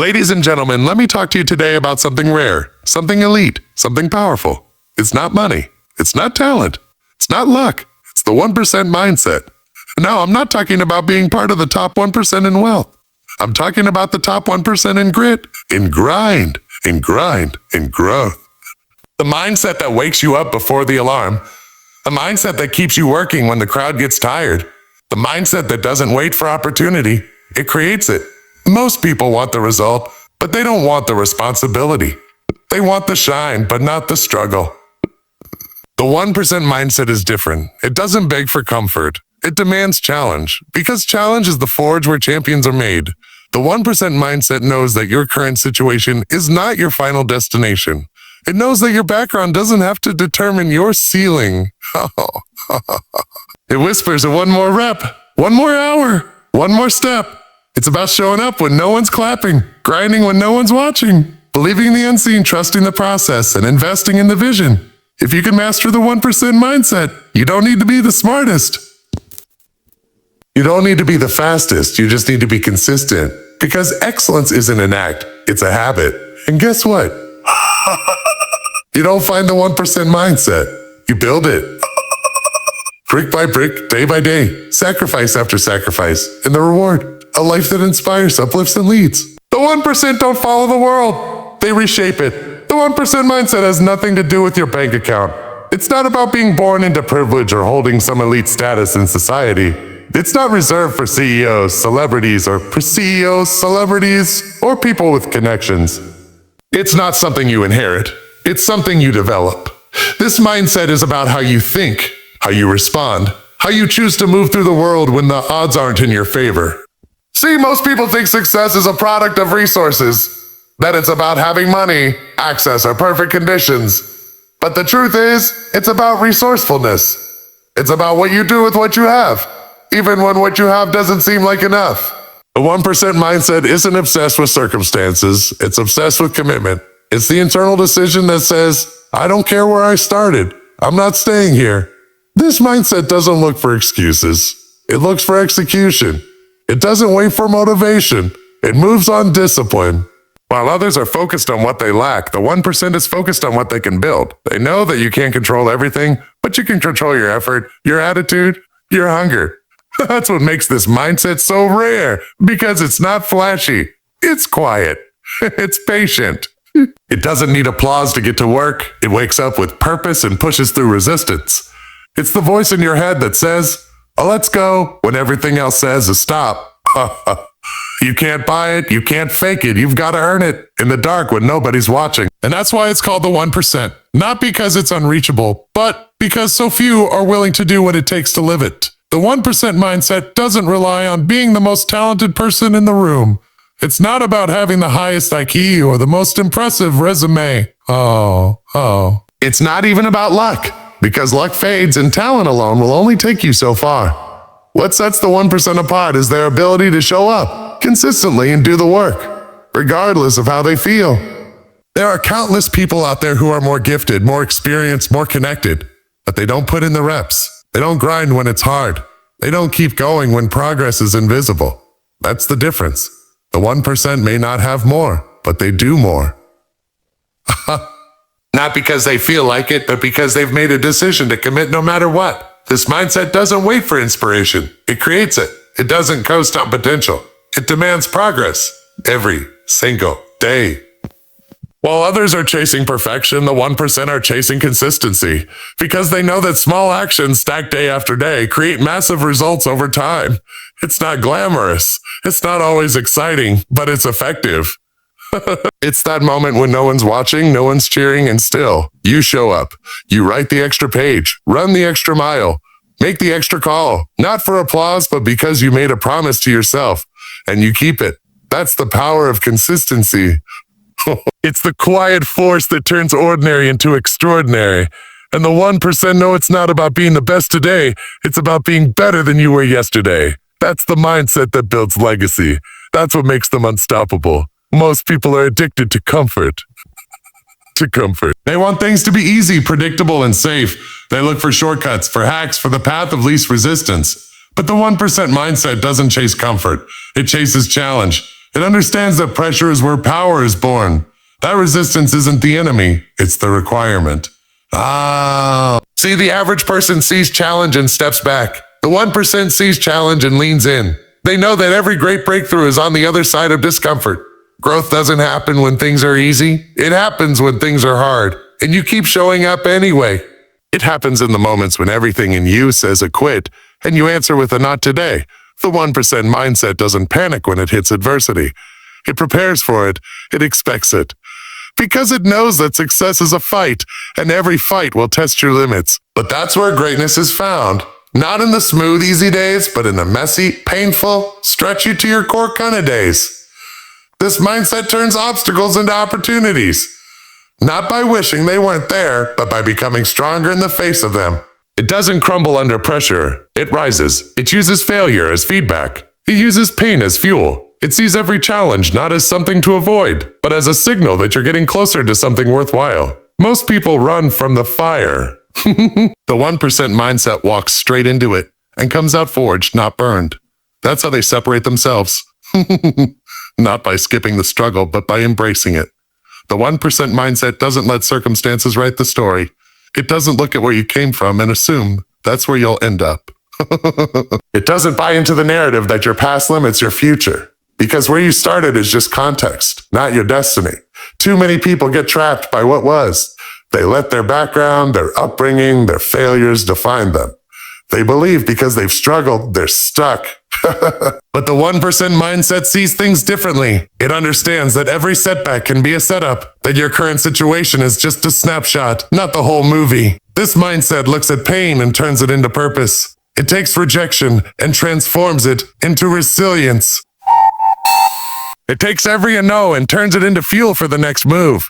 Ladies and gentlemen, let me talk to you today about something rare, something elite, something powerful. It's not money. It's not talent. It's not luck. It's the 1% mindset. No, I'm not talking about being part of the top 1% in wealth. I'm talking about the top 1% in grit, in grind, in growth. The mindset that wakes you up before the alarm. The mindset that keeps you working when the crowd gets tired. The mindset that doesn't wait for opportunity. It creates it. Most people want the result, but they don't want the responsibility. They want the shine, but not the struggle. The 1% mindset is different. It doesn't beg for comfort. It demands challenge, because challenge is the forge where champions are made. The 1% mindset knows that your current situation is not your final destination. It knows that your background doesn't have to determine your ceiling. It whispers one more rep, one more hour, one more step. It's about showing up when no one's clapping, grinding when no one's watching, believing the unseen, trusting the process, and investing in the vision. If you can master the 1% mindset, you don't need to be the smartest. You don't need to be the fastest. You just need to be consistent. Because excellence isn't an act, it's a habit. And guess what? You don't find the 1% mindset. You build it. Brick by brick, day by day, sacrifice after sacrifice. And the reward, a life that inspires, uplifts, and leads. The 1% don't follow the world. They reshape it. The 1% mindset has nothing to do with your bank account. It's not about being born into privilege or holding some elite status in society. It's not reserved for CEOs, celebrities, or pre-CEOs, celebrities, or people with connections. It's not something you inherit. It's something you develop. This mindset is about how you think, how you respond, how you choose to move through the world when the odds aren't in your favor. See, most people think success is a product of resources, that it's about having money, access, or perfect conditions. But the truth is, it's about resourcefulness. It's about what you do with what you have, even when what you have doesn't seem like enough. The 1% mindset isn't obsessed with circumstances, it's obsessed with commitment. It's the internal decision that says, I don't care where I started, I'm not staying here. This mindset doesn't look for excuses, it looks for execution. It doesn't wait for motivation, it moves on discipline. While others are focused on what they lack, the 1% is focused on what they can build. They know that you can't control everything, but you can control your effort, your attitude, your hunger. That's what makes this mindset so rare, because it's not flashy, it's quiet, it's patient. It doesn't need applause to get to work. It wakes up with purpose and pushes through resistance. It's the voice in your head that says, oh, let's go, when everything else says is stop. You can't buy it, you can't fake it, you've got to earn it in the dark when nobody's watching. And that's why it's called the 1%. Not because it's unreachable, but because so few are willing to do what it takes to live it. The 1% mindset doesn't rely on being the most talented person in the room. It's not about having the highest IQ or the most impressive resume. It's not even about luck, because luck fades and talent alone will only take you so far. What sets the 1% apart is their ability to show up consistently and do the work, regardless of how they feel. There are countless people out there who are more gifted, more experienced, more connected, but they don't put in the reps. They don't grind when it's hard. They don't keep going when progress is invisible. That's the difference. The 1% may not have more, but they do more. Not because they feel like it, but because they've made a decision to commit no matter what. This mindset doesn't wait for inspiration. It creates it. It doesn't coast on potential. It demands progress every single day. While others are chasing perfection, the 1% are chasing consistency, because they know that small actions stacked day after day create massive results over time. It's not glamorous. It's not always exciting, but it's effective. It's that moment when no one's watching, no one's cheering, and still, you show up. You write the extra page, run the extra mile, make the extra call, not for applause, but because you made a promise to yourself, and you keep it. That's the power of consistency. It's the quiet force that turns ordinary into extraordinary. And the 1% know it's not about being the best today, it's about being better than you were yesterday. That's the mindset that builds legacy. That's what makes them unstoppable. Most people are addicted to comfort. They want things to be easy, predictable, and safe. They look for shortcuts, for hacks, for the path of least resistance. But the 1% mindset doesn't chase comfort. It chases challenge. It understands that pressure is where power is born. That resistance isn't the enemy, it's the requirement. See, the average person sees challenge and steps back. The 1% sees challenge and leans in. They know that every great breakthrough is on the other side of discomfort. Growth doesn't happen when things are easy. It happens when things are hard, and you keep showing up anyway. It happens in the moments when everything in you says a quit, and you answer with a not today. The 1% mindset doesn't panic when it hits adversity. It prepares for it. It expects it. Because it knows that success is a fight, and every fight will test your limits. But that's where greatness is found. Not in the smooth, easy days, but in the messy, painful, stretch you to your core kind of days. This mindset turns obstacles into opportunities. Not by wishing they weren't there, but by becoming stronger in the face of them. It doesn't crumble under pressure. It rises. It uses failure as feedback. It uses pain as fuel. It sees every challenge not as something to avoid, but as a signal that you're getting closer to something worthwhile. Most people run from the fire. The 1% mindset walks straight into it and comes out forged, not burned. That's how they separate themselves. Not by skipping the struggle, but by embracing it. The 1% mindset doesn't let circumstances write the story. It doesn't look at where you came from and assume that's where you'll end up. It doesn't buy into the narrative that your past limits your future. Because where you started is just context, not your destiny. Too many people get trapped by what was. They let their background, their upbringing, their failures define them. They believe because they've struggled, they're stuck. But the 1% mindset sees things differently. It understands that every setback can be a setup, that your current situation is just a snapshot, not the whole movie. This mindset looks at pain and turns it into purpose. It takes rejection and transforms it into resilience. It takes every no and turns it into fuel for the next move.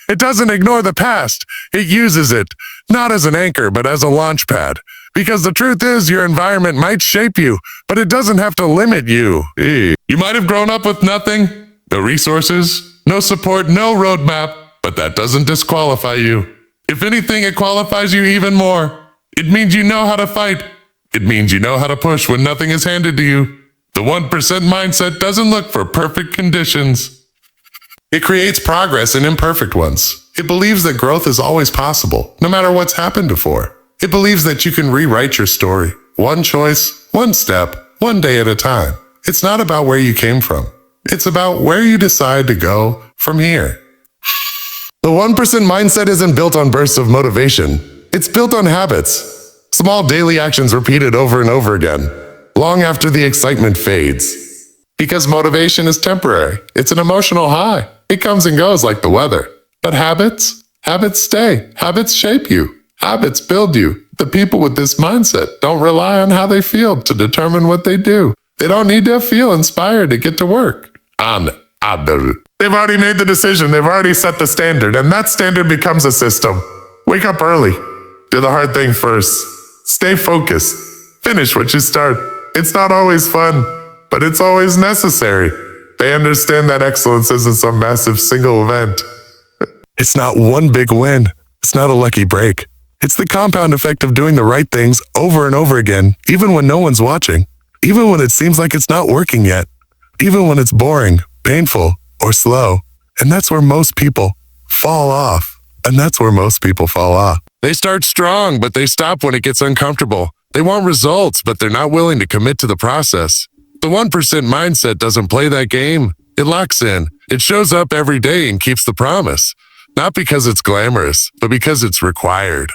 It doesn't ignore the past. It uses it, not as an anchor, but as a launch pad. Because the truth is, your environment might shape you, but it doesn't have to limit you. You might have grown up with nothing, no resources, no support, no roadmap, but that doesn't disqualify you. If anything, it qualifies you even more. It means you know how to fight. It means you know how to push when nothing is handed to you. The 1% mindset doesn't look for perfect conditions. It creates progress in imperfect ones. It believes that growth is always possible, no matter what's happened before. It believes that you can rewrite your story. One choice, one step, one day at a time. It's not about where you came from. It's about where you decide to go from here. The 1% mindset isn't built on bursts of motivation. It's built on habits. Small daily actions repeated over and over again, long after the excitement fades. Because motivation is temporary. It's an emotional high. It comes and goes like the weather. But habits stay. Habits shape you. Habits build you. The people with this mindset don't rely on how they feel to determine what they do. They don't need to feel inspired to get to work. They've already made the decision. They've already set the standard, and that standard becomes a system. Wake up early. Do the hard thing first. Stay focused. Finish what you start. It's not always fun, but it's always necessary. They understand that excellence isn't some massive single event. It's not one big win. It's not a lucky break. It's the compound effect of doing the right things over and over again, even when no one's watching, even when it seems like it's not working yet, even when it's boring, painful, or slow. And that's where most people fall off. They start strong, but they stop when it gets uncomfortable. They want results, but they're not willing to commit to the process. The 1% mindset doesn't play that game. It locks in. It shows up every day and keeps the promise. Not because it's glamorous, but because it's required.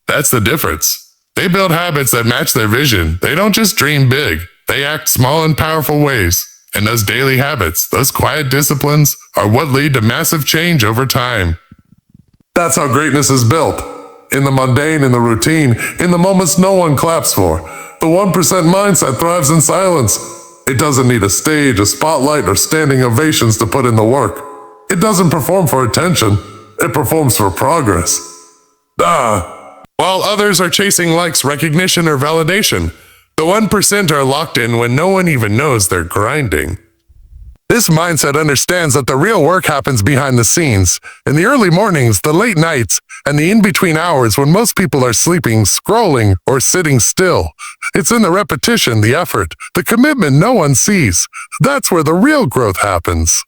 That's the difference. They build habits that match their vision. They don't just dream big. They act small in powerful ways. And those daily habits, those quiet disciplines, are what lead to massive change over time. That's how greatness is built. In the mundane, in the routine, in the moments no one claps for. The 1% mindset thrives in silence. It doesn't need a stage, a spotlight, or standing ovations to put in the work. It doesn't perform for attention. It performs for progress. While others are chasing likes, recognition, or validation, the 1% are locked in when no one even knows they're grinding. This mindset understands that the real work happens behind the scenes, in the early mornings, the late nights, and the in-between hours when most people are sleeping, scrolling, or sitting still. It's in the repetition, the effort, the commitment no one sees. That's where the real growth happens.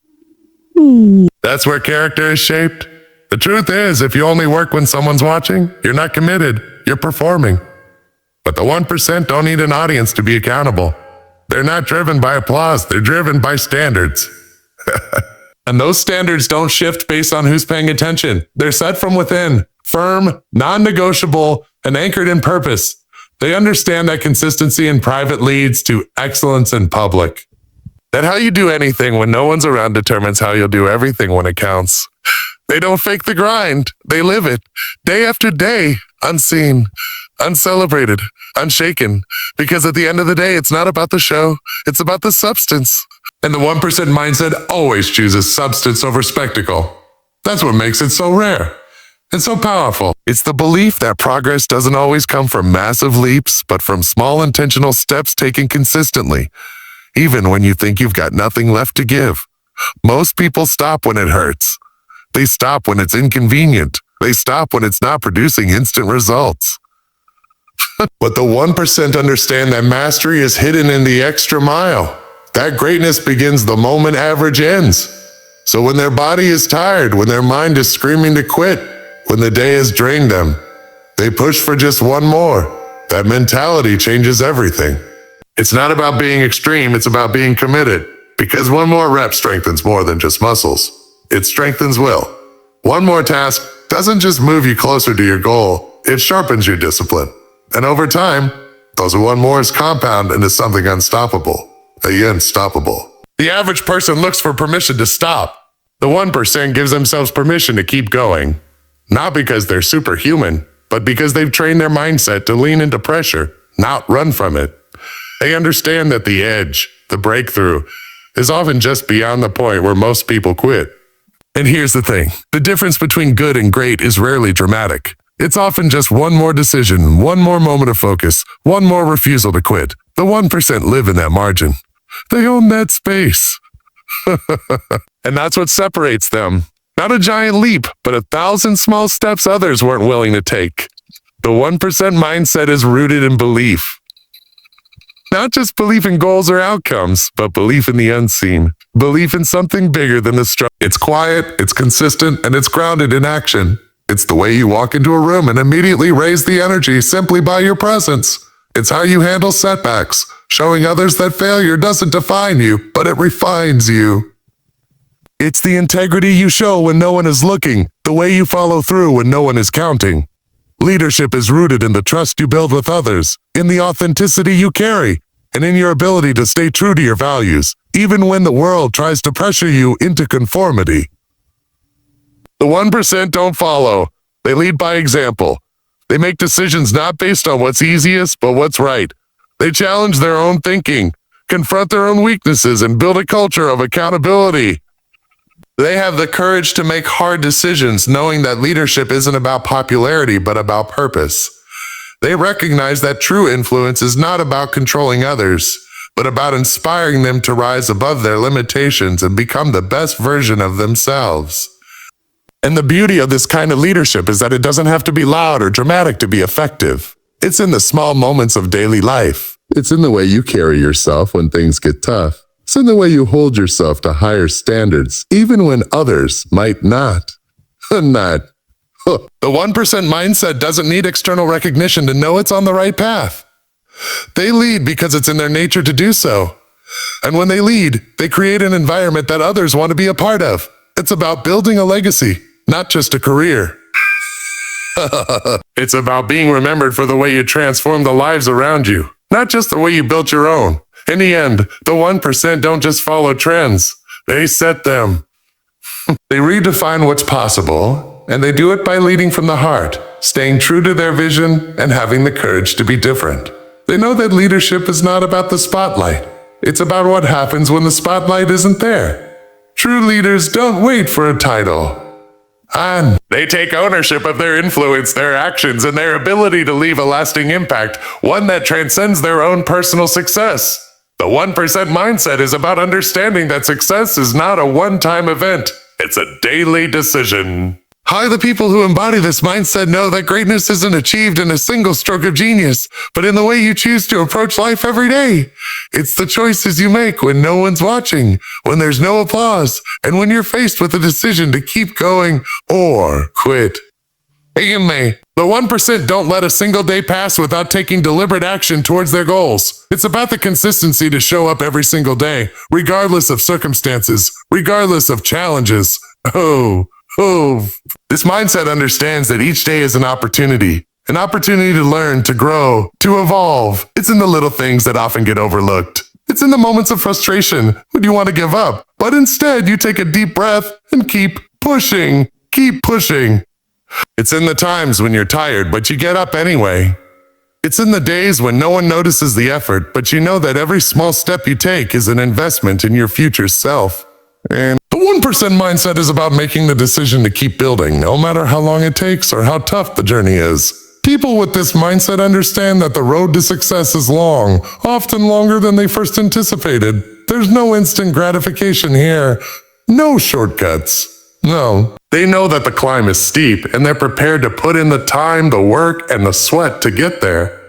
That's where character is shaped. The truth is, if you only work when someone's watching, you're not committed, you're performing. But the 1% don't need an audience to be accountable. They're not driven by applause, they're driven by standards. And those standards don't shift based on who's paying attention. They're set from within, firm, non-negotiable, and anchored in purpose. They understand that consistency in private leads to excellence in public. That how you do anything when no one's around determines how you'll do everything when it counts. They don't fake the grind, they live it, day after day, unseen, uncelebrated, unshaken. Because at the end of the day, it's not about the show, it's about the substance. And the 1% mindset always chooses substance over spectacle. That's what makes it so rare and so powerful. It's the belief that progress doesn't always come from massive leaps, but from small intentional steps taken consistently, even when you think you've got nothing left to give. Most people stop when it hurts. They stop when it's inconvenient. They stop when it's not producing instant results. But the 1% understand that mastery is hidden in the extra mile. That greatness begins the moment average ends. So when their body is tired, when their mind is screaming to quit, when the day has drained them, they push for just one more. That mentality changes everything. It's not about being extreme, it's about being committed. Because one more rep strengthens more than just muscles. It strengthens will. One more task doesn't just move you closer to your goal, it sharpens your discipline. And over time, those one mores compound into something unstoppable. Unstoppable. The average person looks for permission to stop. The 1% gives themselves permission to keep going. Not because they're superhuman, but because they've trained their mindset to lean into pressure, not run from it. They understand that the edge, the breakthrough, is often just beyond the point where most people quit. And here's the thing, the difference between good and great is rarely dramatic. It's often just one more decision, one more moment of focus, one more refusal to quit. The 1% live in that margin. They own that space. And that's what separates them. Not a giant leap, but 1,000 small steps others weren't willing to take. The 1% mindset is rooted in belief. Not just belief in goals or outcomes, but belief in the unseen. Belief in something bigger than the struggle. It's quiet, it's consistent, and it's grounded in action. It's the way you walk into a room and immediately raise the energy simply by your presence. It's how you handle setbacks, showing others that failure doesn't define you, but it refines you. It's the integrity you show when no one is looking, the way you follow through when no one is counting. Leadership is rooted in the trust you build with others, in the authenticity you carry, and in your ability to stay true to your values, even when the world tries to pressure you into conformity. The 1% don't follow. They lead by example. They make decisions not based on what's easiest, but what's right. They challenge their own thinking, confront their own weaknesses, and build a culture of accountability. They have the courage to make hard decisions, knowing that leadership isn't about popularity, but about purpose. They recognize that true influence is not about controlling others, but about inspiring them to rise above their limitations and become the best version of themselves. And the beauty of this kind of leadership is that it doesn't have to be loud or dramatic to be effective. It's in the small moments of daily life. It's in the way you carry yourself when things get tough. It's in the way you hold yourself to higher standards, even when others might not. The 1% mindset doesn't need external recognition to know it's on the right path. They lead because it's in their nature to do so. And when they lead, they create an environment that others want to be a part of. It's about building a legacy, not just a career. It's about being remembered for the way you transform the lives around you, not just the way you built your own. In the end, the 1% don't just follow trends, they set them. They redefine what's possible, and they do it by leading from the heart, staying true to their vision, and having the courage to be different. They know that leadership is not about the spotlight. It's about what happens when the spotlight isn't there. True leaders don't wait for a title. And they take ownership of their influence, their actions, and their ability to leave a lasting impact, one that transcends their own personal success. The 1% mindset is about understanding that success is not a one-time event. It's a daily decision. Hi, the people who embody this mindset know that greatness isn't achieved in a single stroke of genius, but in the way you choose to approach life every day. It's the choices you make when no one's watching, when there's no applause, and when you're faced with a decision to keep going or quit. The 1% don't let a single day pass without taking deliberate action towards their goals. It's about the consistency to show up every single day, regardless of circumstances, regardless of challenges. This mindset understands that each day is an opportunity to learn, to grow, to evolve. It's in the little things that often get overlooked. It's in the moments of frustration when you want to give up, but instead you take a deep breath and keep pushing. It's in the times when you're tired, but you get up anyway. It's in the days when no one notices the effort, but you know that every small step you take is an investment in your future self. And the 1% mindset is about making the decision to keep building, no matter how long it takes or how tough the journey is. People with this mindset understand that the road to success is long, often longer than they first anticipated. There's no instant gratification here, no shortcuts. No, they know that the climb is steep and they're prepared to put in the time, the work, and the sweat to get there.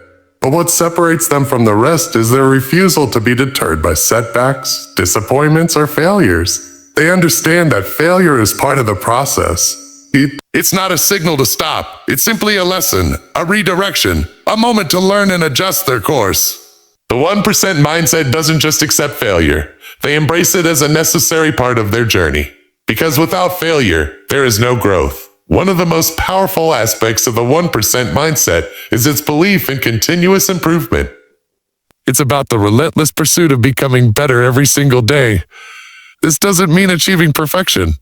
But what separates them from the rest is their refusal to be deterred by setbacks, disappointments, or failures. They understand that failure is part of the process. It's not a signal to stop. It's simply a lesson, a redirection, a moment to learn and adjust their course. The 1% mindset doesn't just accept failure. They embrace it as a necessary part of their journey. Because without failure, there is no growth. One of the most powerful aspects of the 1% mindset is its belief in continuous improvement. It's about the relentless pursuit of becoming better every single day. This doesn't mean achieving perfection.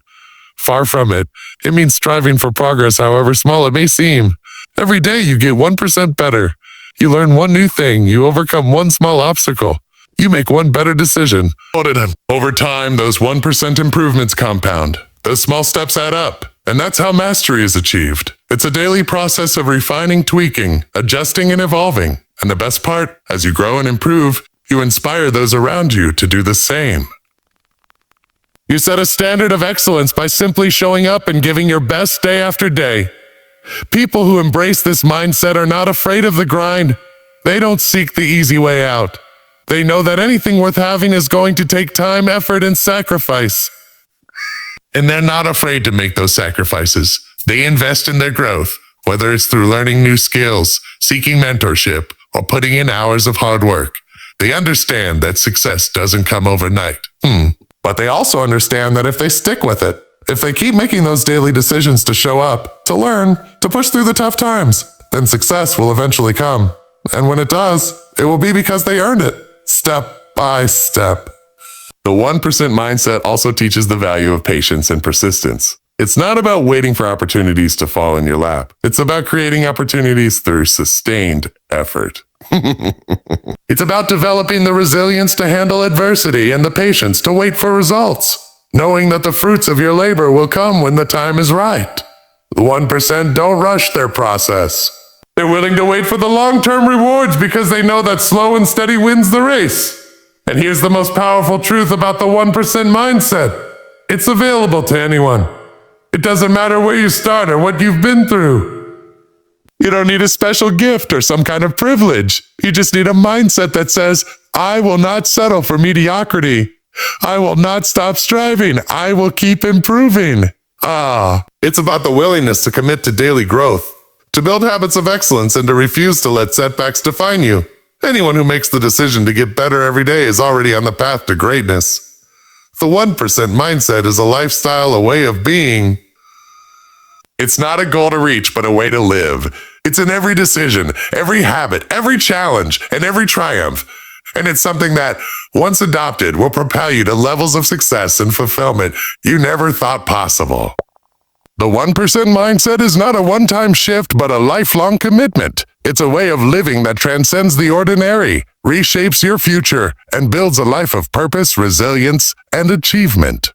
Far from it. It means striving for progress, however small it may seem. Every day you get 1% better. You learn one new thing. You overcome one small obstacle. You make one better decision. Over time, those 1% improvements compound. Those small steps add up. And that's how mastery is achieved. It's a daily process of refining, tweaking, adjusting, and evolving. And the best part, as you grow and improve, you inspire those around you to do the same. You set a standard of excellence by simply showing up and giving your best day after day. People who embrace this mindset are not afraid of the grind. They don't seek the easy way out. They know that anything worth having is going to take time, effort, and sacrifice. And they're not afraid to make those sacrifices. They invest in their growth, whether it's through learning new skills, seeking mentorship, or putting in hours of hard work. They understand that success doesn't come overnight. But they also understand that if they stick with it, if they keep making those daily decisions to show up, to learn, to push through the tough times, then success will eventually come. And when it does, it will be because they earned it, step by step. The 1% mindset also teaches the value of patience and persistence. It's not about waiting for opportunities to fall in your lap. It's about creating opportunities through sustained effort. It's about developing the resilience to handle adversity and the patience to wait for results, knowing that the fruits of your labor will come when the time is right. The 1% don't rush their process. They're willing to wait for the long-term rewards because they know that slow and steady wins the race. And here's the most powerful truth about the 1% mindset. It's available to anyone. It doesn't matter where you start or what you've been through. You don't need a special gift or some kind of privilege. You just need a mindset that says, I will not settle for mediocrity. I will not stop striving. I will keep improving. It's about the willingness to commit to daily growth, to build habits of excellence, and to refuse to let setbacks define you. Anyone who makes the decision to get better every day is already on the path to greatness. The 1% mindset is a lifestyle, a way of being. It's not a goal to reach, but a way to live. It's in every decision, every habit, every challenge, and every triumph. And it's something that, once adopted, will propel you to levels of success and fulfillment you never thought possible. The 1% mindset is not a one-time shift, but a lifelong commitment. It's a way of living that transcends the ordinary, reshapes your future, and builds a life of purpose, resilience, and achievement.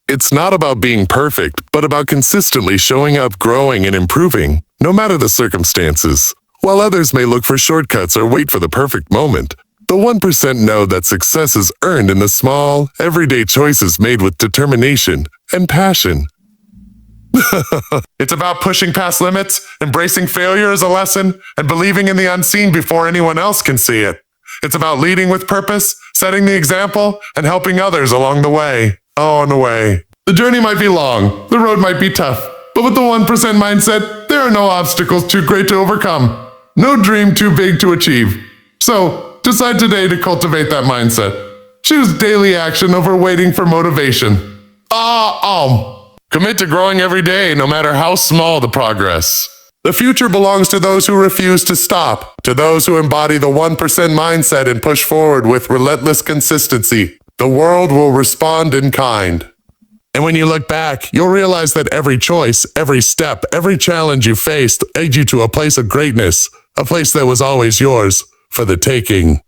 It's not about being perfect, but about consistently showing up, growing, and improving, no matter the circumstances. While others may look for shortcuts or wait for the perfect moment, the The 1% know that success is earned in the small, everyday choices made with determination and passion. It's about pushing past limits, embracing failure as a lesson, and believing in the unseen before anyone else can see it. It's about leading with purpose, setting the example, and helping others along the way. On the way. The journey might be long, the road might be tough, but with the 1% mindset, there are no obstacles too great to overcome, no dream too big to achieve. So, decide today to cultivate that mindset. Choose daily action over waiting for motivation. Commit to growing every day, no matter how small the progress. The future belongs to those who refuse to stop, to those who embody the 1% mindset and push forward with relentless consistency. The world will respond in kind. And when you look back, you'll realize that every choice, every step, every challenge you faced led you to a place of greatness, a place that was always yours for the taking.